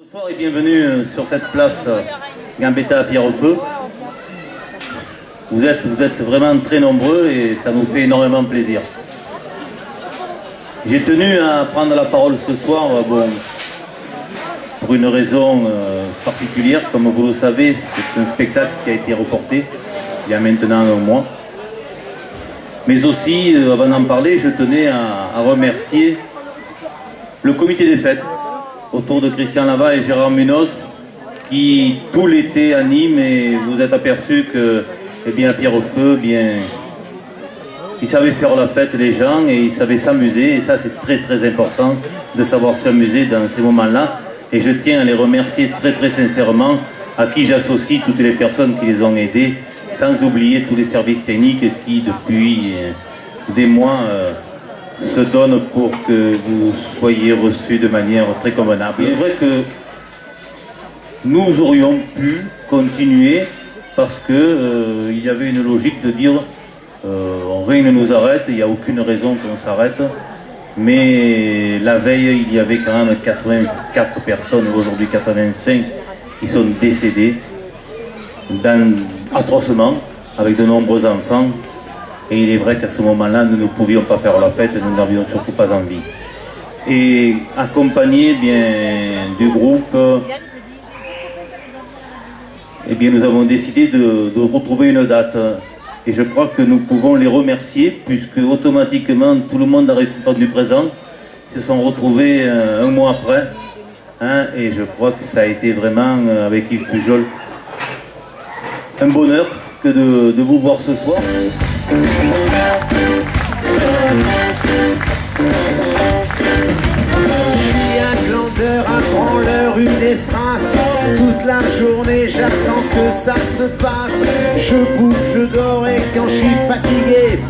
Bonsoir et bienvenue sur cette place Gambetta à Pierrefeu. Vous êtes vraiment très nombreux et ça nous fait énormément plaisir. J'ai tenu à prendre la parole ce soir, pour une raison particulière. Comme vous le savez, c'est un spectacle qui a été reporté il y a maintenant un mois. Mais aussi, avant d'en parler, je tenais à remercier le comité des fêtes autour de Christian Lava et Gérard Munoz qui tout l'été animent, et vous êtes aperçu que à Pierrefeu, ils savaient faire la fête les gens et ils savaient s'amuser, et ça c'est très très important de savoir s'amuser dans ces moments-là, et je tiens à les remercier très très sincèrement, à qui j'associe toutes les personnes qui les ont aidés, sans oublier tous les services techniques qui depuis des mois se donnent pour que vous soyez reçus de manière très convenable. Il est vrai que nous aurions pu continuer parce que il y avait une logique de dire rien ne nous arrête, il n'y a aucune raison qu'on s'arrête. Mais la veille, il y avait quand même 84 personnes, aujourd'hui 85, qui sont décédées atrocement, avec de nombreux enfants. Et il est vrai qu'à ce moment-là, nous ne pouvions pas faire la fête, nous n'avions surtout pas envie. Et accompagné du groupe, nous avons décidé de retrouver une date. Et je crois que nous pouvons les remercier, puisque automatiquement tout le monde a répondu présent. Ils se sont retrouvés un mois après. Et je crois que ça a été vraiment, avec Yves Pujol, un bonheur que de vous voir ce soir. Je suis un glandeur, un branleur, une estrace. Toute la journée j'attends que ça se passe. Je bouffe, je dors et quand je suis fatigué,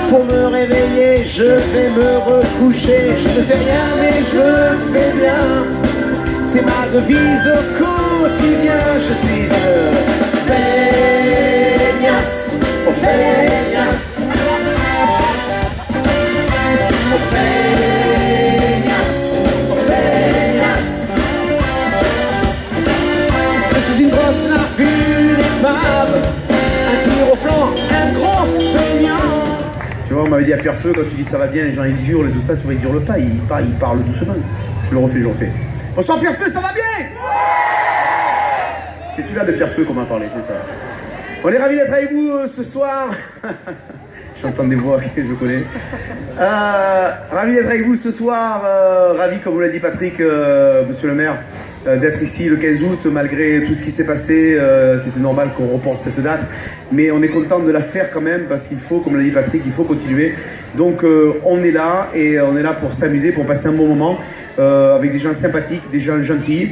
pour me réveiller je vais me recoucher. Je ne fais rien mais je fais bien, c'est ma devise au quotidien. Je suis feignasse, oh feignasse, oh feignasse, oh feignasse. Je suis une grosse larve, une épave, un tir au flanc, un gros feignant. Tu vois, on m'avait dit à Pierrefeu, quand tu dis ça va bien, les gens ils hurlent et tout ça, tu vois, ils hurlent pas, ils parlent doucement. Je le refais. Bonsoir Pierrefeu, ça va bien? C'est celui-là de Pierrefeu qu'on m'a parlé, c'est ça. On est ravis d'être avec vous ce soir. J'entends des voix que je connais. Ravi d'être avec vous ce soir. Ravi, comme vous l'a dit Patrick, monsieur le maire, d'être ici le 15 août, malgré tout ce qui s'est passé. C'était normal qu'on reporte cette date. Mais on est content de la faire quand même, parce qu'il faut, comme l'a dit Patrick, il faut continuer. Donc on est là, et on est là pour s'amuser, pour passer un bon moment. Avec des gens sympathiques, des gens gentils.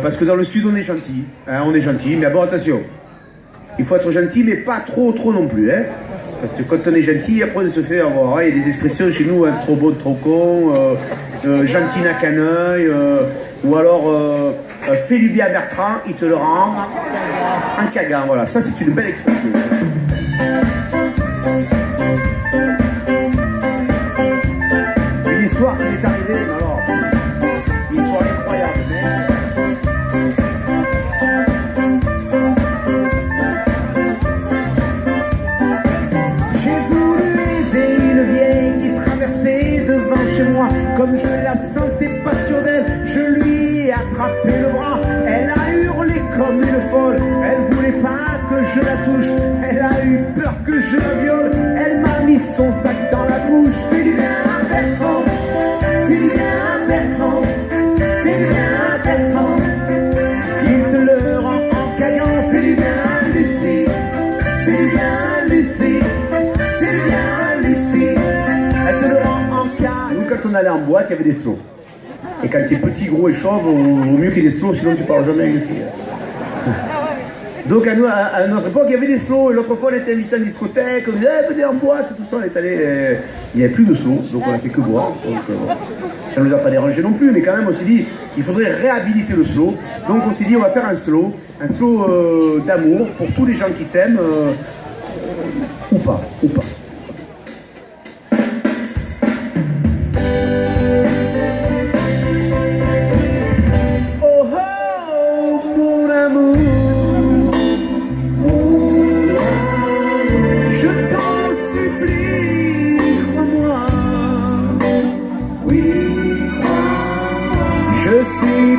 Parce que dans le sud, on est gentil. On est gentil, mais bon, attention. Il faut être gentil, mais pas trop non plus. Parce que quand on est gentil, après on se fait avoir. Il y a des expressions chez nous, trop beau, trop con, gentil n'a qu'un œil, ou alors fais du bien à Bertrand, il te le rend un cagan. Voilà, ça c'est une belle expression. Une histoire qui m'est arrivée, alors, une histoire incroyable. Comme je la sentais pas sûre d'elle, je lui ai attrapé le bras. Elle a hurlé comme une folle, elle voulait pas que je la touche. Elle a eu peur que je la viole, elle m'a mis son sac dans la bouche. Fais du bien à Bertrand, fais du bien à Bertrand, fais du bien à Bertrand. Il te le rend en cagant. Fais du bien à Lucie, fais du bien à Lucie, fais du bien à Lucie. Elle te le rend en cagant. Quand on allait en boîte, il y avait des slows. Et quand tu es petit, gros et chauve, il vaut mieux qu'il y ait des slows, sinon tu parles jamais avec les filles. Donc à notre époque, il y avait des slows. Et l'autre fois, on était invité en discothèque, on disait venez en boîte, tout ça. On est allé. Il n'y avait plus de slows, donc on a fait que boire. Donc, ça ne nous a pas dérangé non plus, mais quand même, on s'est dit il faudrait réhabiliter le slow. Donc on s'est dit on va faire un slow d'amour pour tous les gens qui s'aiment, ou pas.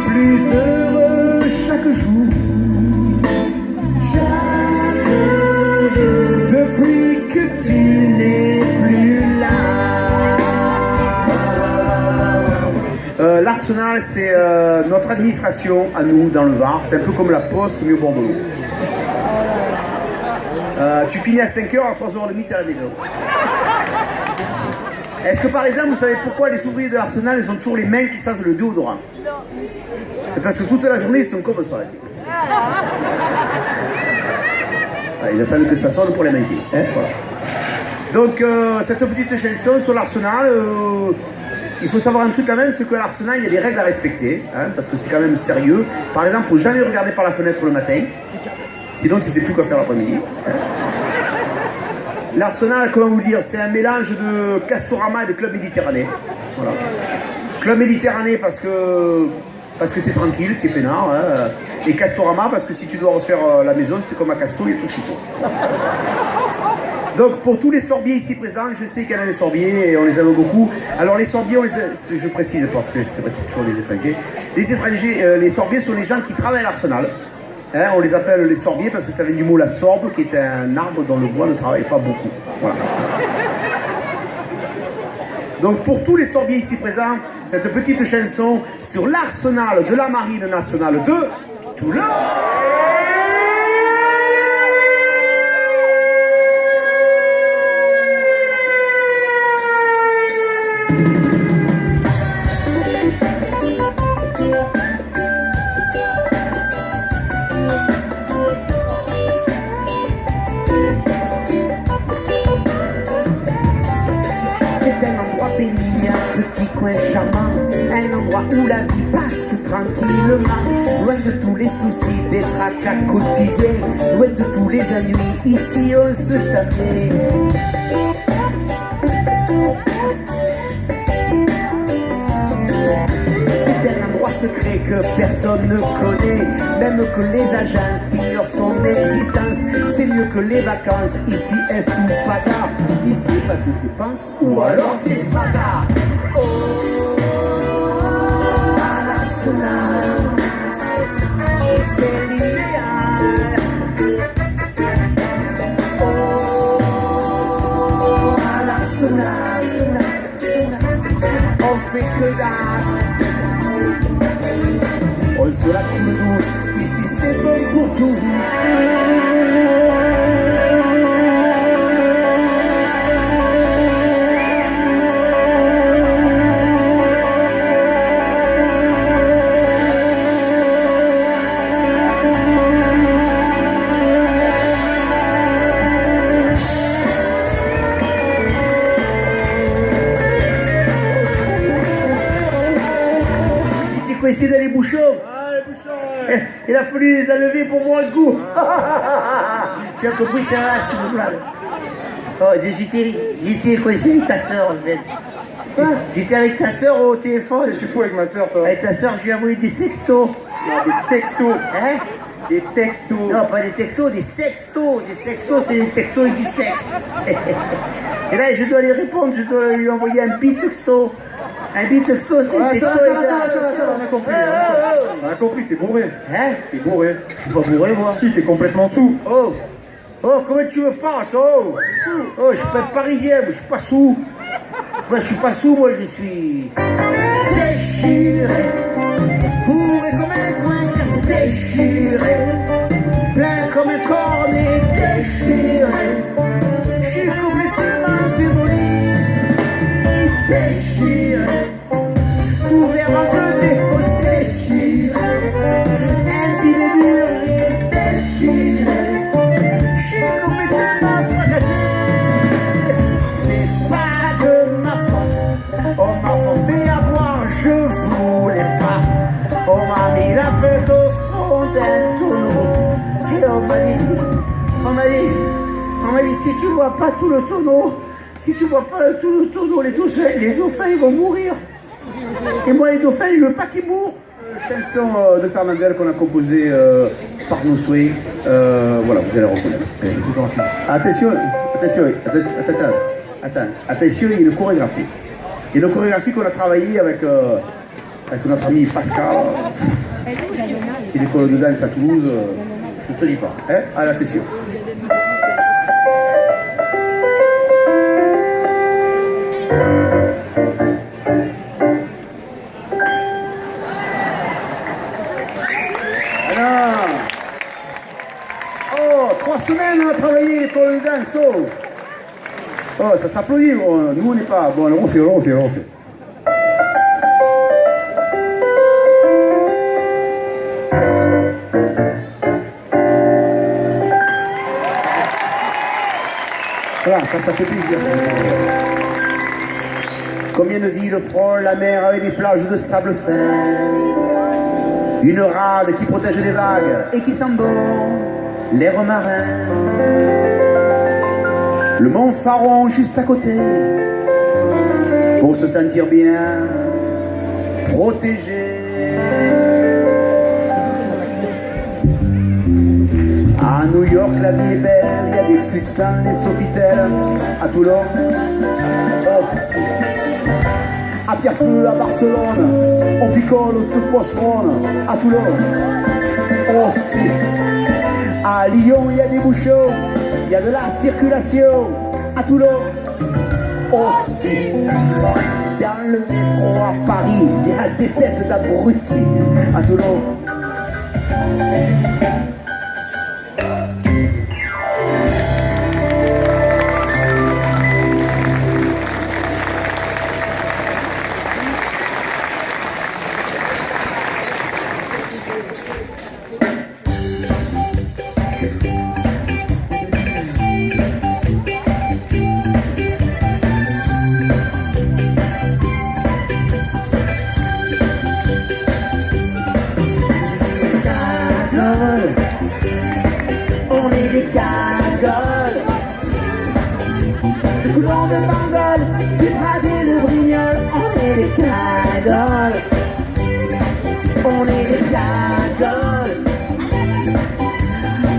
plus heureux chaque jour. Depuis que tu n'es plus là. L'Arsenal, c'est notre administration à nous dans le Var. C'est un peu comme la Poste mais au bord de l'eau. Tu finis à 5h, à 3h30, t'es à la maison. Est-ce que par exemple, vous savez pourquoi les ouvriers de l'Arsenal, ils ont toujours les mains qui sentent le déodorant? C'est parce que toute la journée, ils sont comme ça. Ils attendent que ça sonne pour les manger. Hein, voilà. Donc, cette petite chanson sur l'Arsenal, il faut savoir un truc quand même, c'est qu'à l'Arsenal, il y a des règles à respecter, hein, parce que c'est quand même sérieux. Par exemple, il ne faut jamais regarder par la fenêtre le matin, sinon tu ne sais plus quoi faire l'après-midi. Hein. L'Arsenal, comment vous dire, c'est un mélange de Castorama et de Club Méditerranée. Voilà. Club Méditerranée parce que tu es tranquille, tu es peinard. Hein. Et Castorama parce que si tu dois refaire la maison, c'est comme à Casto, il y a tout ce qu'il faut. Donc pour tous les sorbiers ici présents, je sais qu'il y en a des sorbiers et on les aime beaucoup. Alors les sorbiers, je précise parce que c'est vrai qu'il y a toujours les étrangers. Les sorbiers sont les gens qui travaillent à l'Arsenal. Hein, on les appelle les sorbiers parce que ça vient du mot la sorbe, qui est un arbre dont le bois ne travaille pas beaucoup. Voilà. Donc pour tous les sorbiers ici présents, cette petite chanson sur l'Arsenal de la Marine nationale de Toulon. Charmant, un endroit où la vie passe tranquillement, loin de tous les soucis des tracas quotidiens, loin de tous les ennuis, ici on se sent bien. C'est un endroit secret que personne ne connaît, même que les agences ignorent son existence. C'est mieux que les vacances, ici estufada, ici pas de dépenses, ou alors c'est fada. Oh, à l'Arsenal, c'est l'idéal. Oh, à l'Arsenal, on fait que dalle. On se la coule douce, ici c'est bon pour tout. Essayer d'aller bouchons. Ah, les bouchons, ouais. Il a fallu les enlever pour moi le goût. Tu as compris, ça va, s'il vous plaît. Oh, j'étais coincé avec ta soeur, en fait. Quoi? J'étais avec ta soeur au téléphone. Je suis fou avec ma soeur, toi. Avec ta soeur, je lui ai envoyé des sextos. Non, des textos. Hein? Des textos. Non, pas des textos, des sextos. Des sextos, c'est des textos du sexe. Et là, je dois lui répondre, je dois lui envoyer un bitexto. Un bitexto, c'est un texto. Ça va, on a compris. On a compris, t'es bourré. Hein? T'es bourré. Je suis pas bourré, moi. Si, t'es complètement sous. Oh, comment tu me parles, oh? Oh, je suis pas parisien, moi, je suis pas sous. Moi, je suis pas sous, moi, je suis déchiré. Bourré comme un coin, car c'est déchiré. Plein comme un cornet, déchiré. Je suis complètement démoli. Déchiré. Ouvert en deux défauts, déchiré. Un billet mûr, déchiré. Je suis complètement fracassé. C'est pas de ma faute. On m'a forcé à boire, je voulais pas. On m'a mis la fête au fond d'un tonneau. Et on m'a dit, si tu bois pas tout le tonneau, si tu bois pas tout le tonneau, les dauphins ils vont mourir. Et moi les dauphins, je veux pas qu'ils mourent. Chanson de Fernandel qu'on a composée par nos souhaits. Voilà, vous allez reconnaître. Attention, il y a une chorégraphie. Il y a une chorégraphie qu'on a travaillée avec notre ami Pascal. école de danse à Toulouse, je te dis pas. Hein, à l'attention. Voilà. Oh, 3 semaines on a travaillé l'école de danse. Oh, oh ça s'applaudit. Oh, nous on n'est pas. Bon, on refait. Voilà, ça fait plaisir. Combien de villes frôlent la mer avec des plages de sable fin, une rade qui protège des vagues et qui sent bon l'air marin. Le mont Faron juste à côté, pour se sentir bien protégé. À New York la vie est belle, il y a des putes dans les Sofitel. À Toulon, oh, à Pierrefeu, à Barcelone, on picole, on se pocheronne. À Toulon, oh si. À Lyon il y a des bouchons, il y a de la circulation. À Toulon, oh si. Dans le métro à Paris, il y a des têtes d'abrutis. À Toulon. On est des cagoles, le coulon de Bandol, du Pradé, le Brignol. On est des cagoles, on est des cagoles.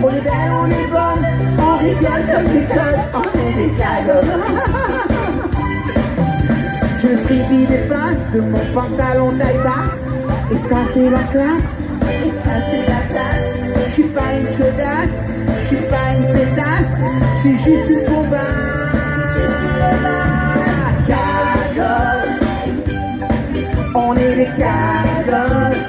On est belles, on est bonnes, on rigole comme des connes. On est des cagoles. Je fris des passes de mon pantalon taille basse, et ça c'est la classe, et ça c'est la classe. Je suis pas une chaudasse, je suis pas une pétasse, je suis juste une bombasse. Cagole, on est des cagoles,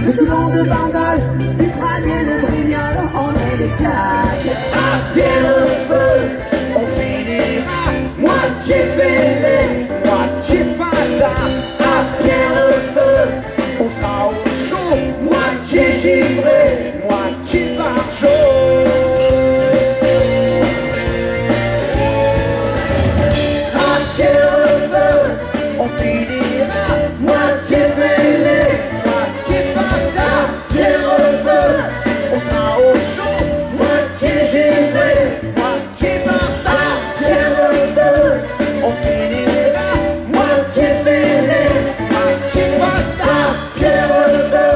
le Toulon de Bandol, du Pradé, de Brignol. On est des cagoles. À Pierrefeu, on finira moitié fêlé, moitié fada. À Pierrefeu, on sera au chaud, moitié givré, moitié barjot. À Pierrefeu, on finira moitié fêlé, moitié fada. Pierrefeu, on sera au chaud, moitié givré, moitié barça. Pierrefeu, on finira moitié fêlé, moitié fada. Pierrefeu,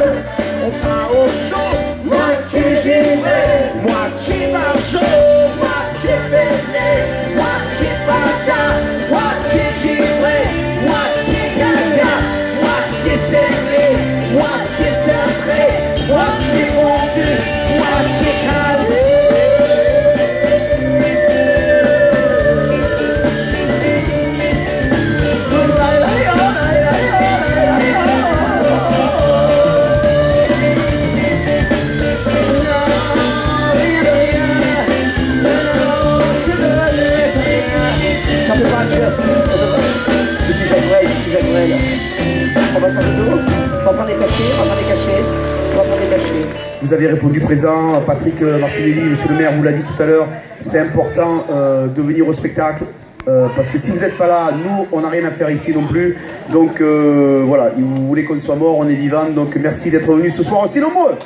on sera au chaud, moitié givré, moitié barjot. Moitié fêlé, moitié fada, moitié givré, moitié gaga, moitié serré, moitié cintré, moitié fondu, moitié calé. Ça fait pas le chef, je suis Jacques Brel. On va faire le dos, on va prendre les cachets, Vous avez répondu présent, Patrick Martinelli, monsieur le maire vous l'a dit tout à l'heure, c'est important de venir au spectacle. Parce que si vous n'êtes pas là, nous, on n'a rien à faire ici non plus. Donc voilà, vous voulez qu'on soit mort, on est vivant. Donc merci d'être venus ce soir aussi nombreux.